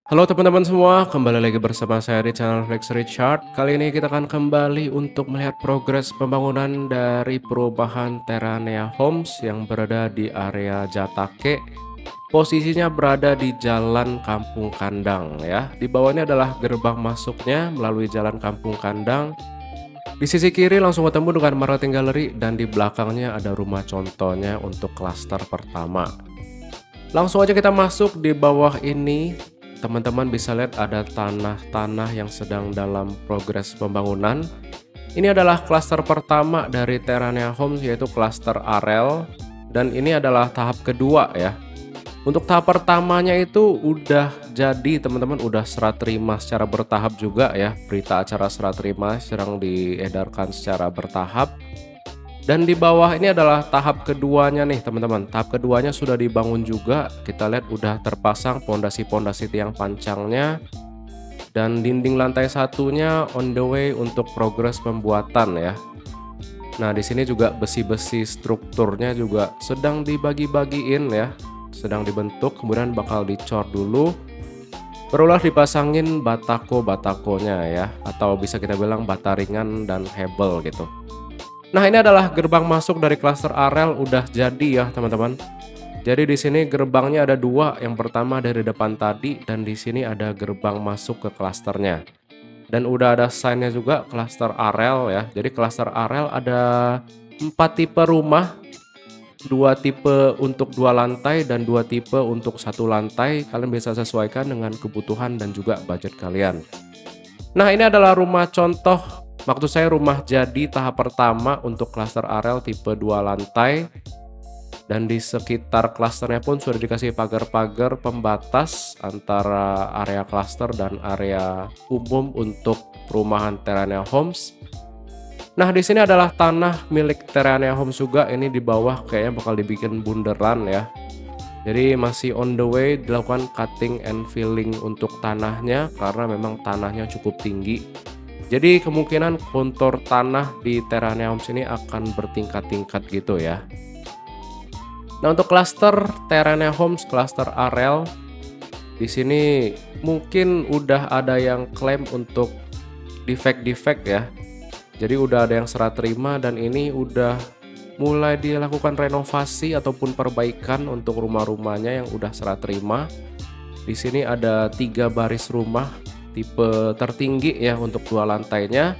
Halo teman-teman semua, kembali lagi bersama saya di channel Flex Richard. Kali ini kita akan kembali untuk melihat progres pembangunan dari perumahan Terranea Homes yang berada di area Jatake. Posisinya berada di Jalan Kampung Kandang ya. Di bawahnya adalah gerbang masuknya melalui Jalan Kampung Kandang. Di sisi kiri langsung ketemu dengan Marketing Gallery dan di belakangnya ada rumah contohnya untuk klaster pertama. Langsung aja kita masuk. Di bawah ini teman-teman bisa lihat ada tanah-tanah yang sedang dalam progres pembangunan. Ini adalah klaster pertama dari Terranea Homes, yaitu klaster Arel, dan ini adalah tahap kedua ya. Untuk tahap pertamanya itu udah jadi teman-teman, udah serah terima secara bertahap juga ya. Berita acara serah terima sedang diedarkan secara bertahap. Dan di bawah ini adalah tahap keduanya nih teman-teman. Tahap keduanya sudah dibangun juga. Kita lihat udah terpasang pondasi-pondasi tiang pancangnya. Dan dinding lantai satunya on the way untuk progres pembuatan ya. Nah di sini juga besi-besi strukturnya juga sedang dibagi-bagiin ya. Sedang dibentuk, kemudian bakal dicor dulu. Barulah dipasangin batako-batakonya ya. Atau bisa kita bilang bata ringan dan hebel gitu. Nah, ini adalah gerbang masuk dari klaster Arel udah jadi ya, teman-teman. Jadi di sini gerbangnya ada dua, yang pertama dari depan tadi dan di sini ada gerbang masuk ke klasternya. Dan udah ada sign-nya juga klaster Arel ya. Jadi klaster Arel ada 4 tipe rumah, 2 tipe untuk 2 lantai dan 2 tipe untuk 1 lantai. Kalian bisa sesuaikan dengan kebutuhan dan juga budget kalian. Nah, ini adalah rumah contoh, maksud saya rumah jadi tahap pertama untuk klaster Arel tipe 2 lantai. Dan di sekitar klasternya pun sudah dikasih pagar-pagar pembatas antara area klaster dan area umum untuk perumahan Terranea Homes. Nah, di sini adalah tanah milik Terranea Homes juga, ini di bawah kayaknya bakal dibikin bunderan ya. Jadi masih on the way dilakukan cutting and filling untuk tanahnya karena memang tanahnya cukup tinggi. Jadi kemungkinan kontur tanah di Terranea Homes ini akan bertingkat-tingkat gitu ya. Nah, untuk klaster Terranea Homes, klaster Arel, di sini mungkin udah ada yang klaim untuk defect-defect ya. Jadi udah ada yang serah terima dan ini udah mulai dilakukan renovasi ataupun perbaikan untuk rumah-rumahnya yang udah serah terima. Di sini ada 3 baris rumah tipe tertinggi ya untuk 2 lantainya.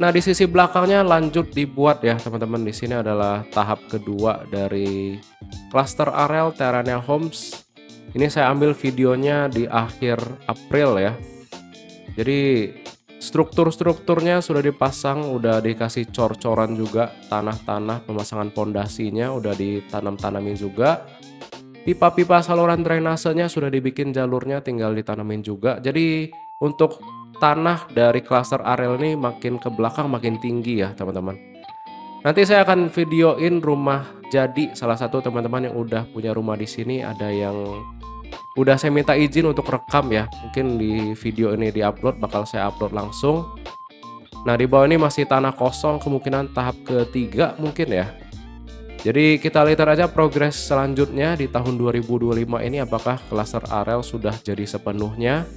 Nah, di sisi belakangnya lanjut dibuat ya teman-teman. Di sini adalah tahap kedua dari klaster Arel Terranea Homes. Ini saya ambil videonya di akhir April ya. Jadi strukturnya sudah dipasang, udah dikasih cor-coran juga, tanah-tanah pemasangan pondasinya udah ditanam-tanamin juga. Pipa-pipa saluran drainasenya sudah dibikin jalurnya, tinggal ditanamin juga. Jadi untuk tanah dari klaster Arel ini makin ke belakang makin tinggi ya teman-teman. Nanti saya akan videoin rumah jadi salah satu teman-teman yang udah punya rumah di sini, ada yang udah saya minta izin untuk rekam ya. Mungkin di video ini diupload, bakal saya upload langsung. Nah, di bawah ini masih tanah kosong, kemungkinan tahap ketiga mungkin ya. Jadi kita lihat aja progres selanjutnya di tahun 2025 ini apakah klaster Arel sudah jadi sepenuhnya.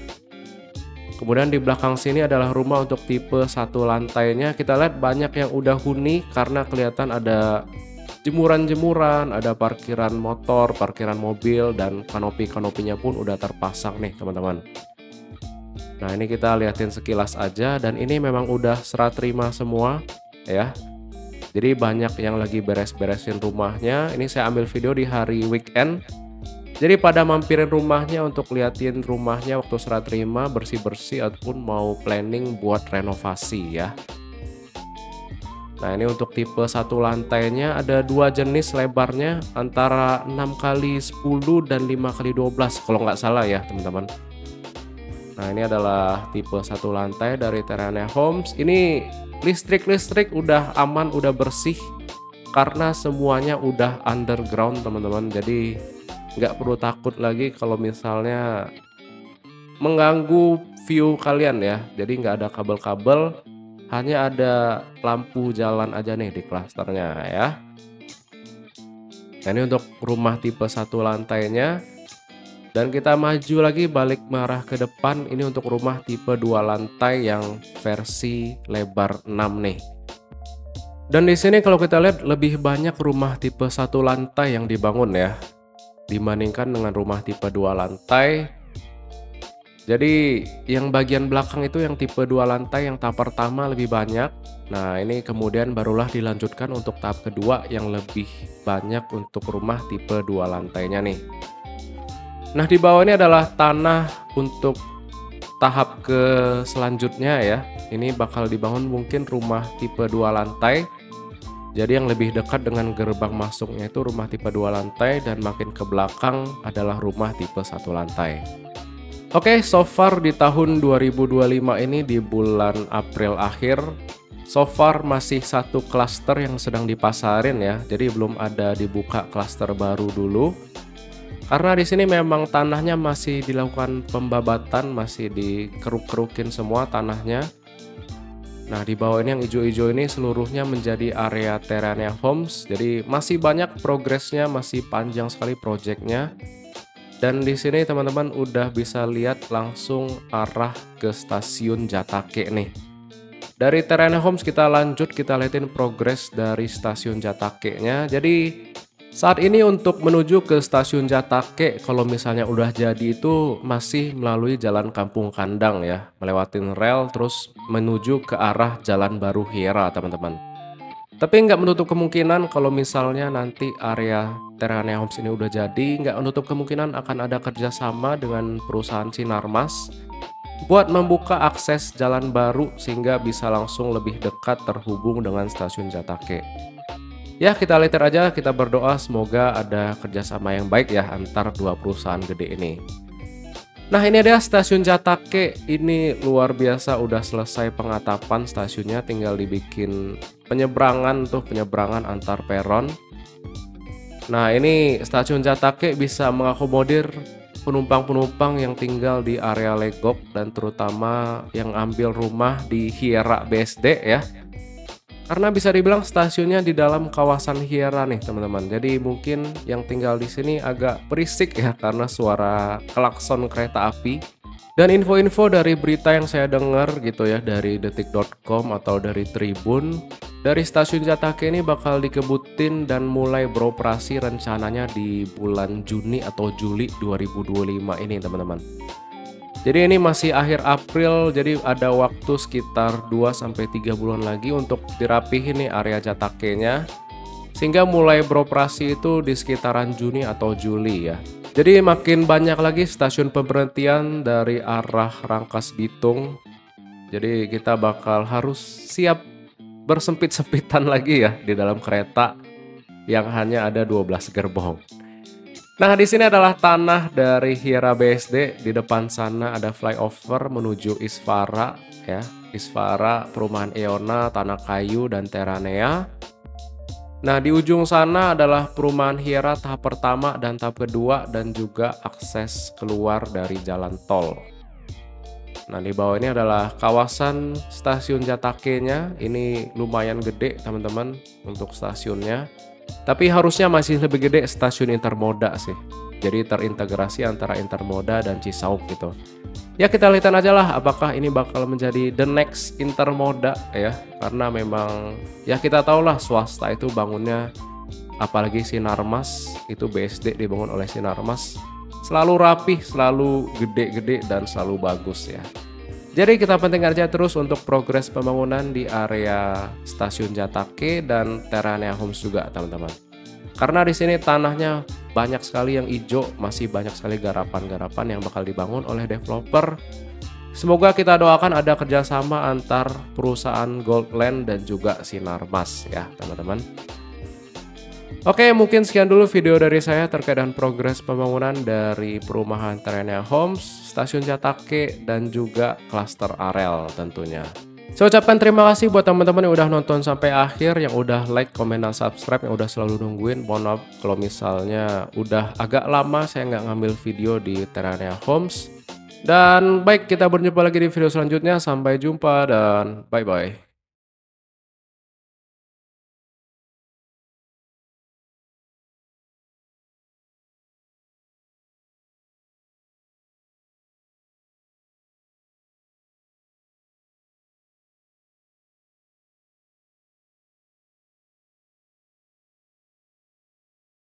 Kemudian di belakang sini adalah rumah untuk tipe 1 lantainya. Kita lihat banyak yang udah huni karena kelihatan ada jemuran-jemuran, ada parkiran motor, parkiran mobil, dan kanopi-kanopinya pun udah terpasang nih teman-teman. Nah, ini kita liatin sekilas aja dan ini memang udah serah terima semua ya. Jadi banyak yang lagi beres-beresin rumahnya. Ini saya ambil video di hari weekend. Jadi pada mampirin rumahnya untuk liatin rumahnya waktu serah terima, bersih-bersih ataupun mau planning buat renovasi ya. Nah, ini untuk tipe 1 lantainya ada 2 jenis lebarnya antara 6x10 dan 5x12 kalau nggak salah ya teman-teman. Nah, ini adalah tipe 1 lantai dari Terranea Homes. Ini listrik udah aman, udah bersih karena semuanya udah underground teman-teman. Jadi nggak perlu takut lagi kalau misalnya mengganggu view kalian ya. Jadi nggak ada kabel-kabel, hanya ada lampu jalan aja nih di klasternya ya. Nah, ini untuk rumah tipe 1 lantainya. Dan kita maju lagi balik mengarah ke depan, ini untuk rumah tipe 2 lantai yang versi lebar 6 nih. Dan di sini kalau kita lihat lebih banyak rumah tipe 1 lantai yang dibangun ya, dibandingkan dengan rumah tipe 2 lantai. Jadi yang bagian belakang itu yang tipe 2 lantai yang tahap pertama lebih banyak. Nah ini kemudian barulah dilanjutkan untuk tahap kedua yang lebih banyak untuk rumah tipe 2 lantainya nih. Nah di bawah ini adalah tanah untuk tahap ke selanjutnya ya. Ini bakal dibangun mungkin rumah tipe 2 lantai. Jadi yang lebih dekat dengan gerbang masuknya itu rumah tipe 2 lantai dan makin ke belakang adalah rumah tipe 1 lantai. Oke, so far di tahun 2025 ini di bulan April akhir, so far masih satu klaster yang sedang dipasarin ya. Jadi belum ada dibuka klaster baru dulu. Karena di sini memang tanahnya masih dilakukan pembabatan, masih dikeruk-kerukin semua tanahnya. Nah, di bawah ini yang hijau-hijau ini seluruhnya menjadi area Terranea Homes. Jadi masih banyak progresnya, masih panjang sekali proyeknya. Dan di sini teman-teman udah bisa lihat langsung arah ke stasiun Jatake nih. Dari Terranea Homes kita lanjut, kita liatin progres dari stasiun Jatake-nya. Jadi saat ini untuk menuju ke stasiun Jatake, kalau misalnya udah jadi itu masih melalui jalan Kampung Kandang ya, melewatin rel terus menuju ke arah Jalan Baru Hiera teman-teman. Tapi nggak menutup kemungkinan kalau misalnya nanti area Terranea Homes ini udah jadi, nggak menutup kemungkinan akan ada kerjasama dengan perusahaan Sinarmas buat membuka akses jalan baru sehingga bisa langsung lebih dekat terhubung dengan stasiun Jatake. Ya kita lihat aja, kita berdoa semoga ada kerjasama yang baik ya antar dua perusahaan gede ini. Nah ini dia stasiun Jatake, ini luar biasa udah selesai pengatapan stasiunnya, tinggal dibikin penyeberangan penyeberangan antar peron. Nah ini stasiun Jatake bisa mengakomodir penumpang-penumpang yang tinggal di area Legok dan terutama yang ambil rumah di Hiera BSD ya. Karena bisa dibilang stasiunnya di dalam kawasan Hiera nih teman-teman. Jadi mungkin yang tinggal di sini agak berisik ya karena suara klakson kereta api. Dan info-info dari berita yang saya dengar gitu ya dari detik.com atau dari Tribun, dari stasiun Jatake ini bakal dikebutin dan mulai beroperasi rencananya di bulan Juni atau Juli 2025 ini teman-teman. Jadi ini masih akhir April, jadi ada waktu sekitar 2-3 bulan lagi untuk dirapihin nih area Jatake-nya. Sehingga mulai beroperasi itu di sekitaran Juni atau Juli ya. Jadi makin banyak lagi stasiun pemberhentian dari arah Rangkas Bitung. Jadi kita bakal harus siap bersempit-sempitan lagi ya di dalam kereta yang hanya ada 12 gerbong. Nah di sini adalah tanah dari Hiera BSD. Di depan sana ada flyover menuju Isfara ya. Isfara, perumahan Eona, Tanah Kayu dan Terranea. Nah di ujung sana adalah perumahan Hiera tahap pertama dan tahap kedua dan juga akses keluar dari jalan tol. Nah di bawah ini adalah kawasan stasiun Jatake-nya. Ini lumayan gede teman-teman untuk stasiunnya. Tapi harusnya masih lebih gede stasiun Intermoda sih. Jadi terintegrasi antara Intermoda dan Cisauk gitu. Ya kita lihat aja lah apakah ini bakal menjadi the next Intermoda ya. Karena memang ya kita tahu lah swasta itu bangunnya, apalagi Sinarmas itu BSD dibangun oleh Sinarmas, selalu rapih, selalu gede-gede dan selalu bagus ya. Jadi kita pentingkan aja terus untuk progres pembangunan di area stasiun Jatake dan Terranea Homes juga teman-teman. Karena di sini tanahnya banyak sekali yang hijau, masih banyak sekali garapan-garapan yang bakal dibangun oleh developer. Semoga kita doakan ada kerjasama antar perusahaan Goldland dan juga Sinarmas ya teman-teman. Oke, mungkin sekian dulu video dari saya terkait dengan progres pembangunan dari perumahan Terranea Homes, stasiun Jatake, dan juga klaster Arel tentunya. Saya ucapkan terima kasih buat teman-teman yang udah nonton sampai akhir, yang udah like, komen, dan subscribe, yang udah selalu nungguin. Mohon maaf kalau misalnya udah agak lama saya nggak ngambil video di Terranea Homes. Dan baik, kita berjumpa lagi di video selanjutnya. Sampai jumpa dan bye-bye.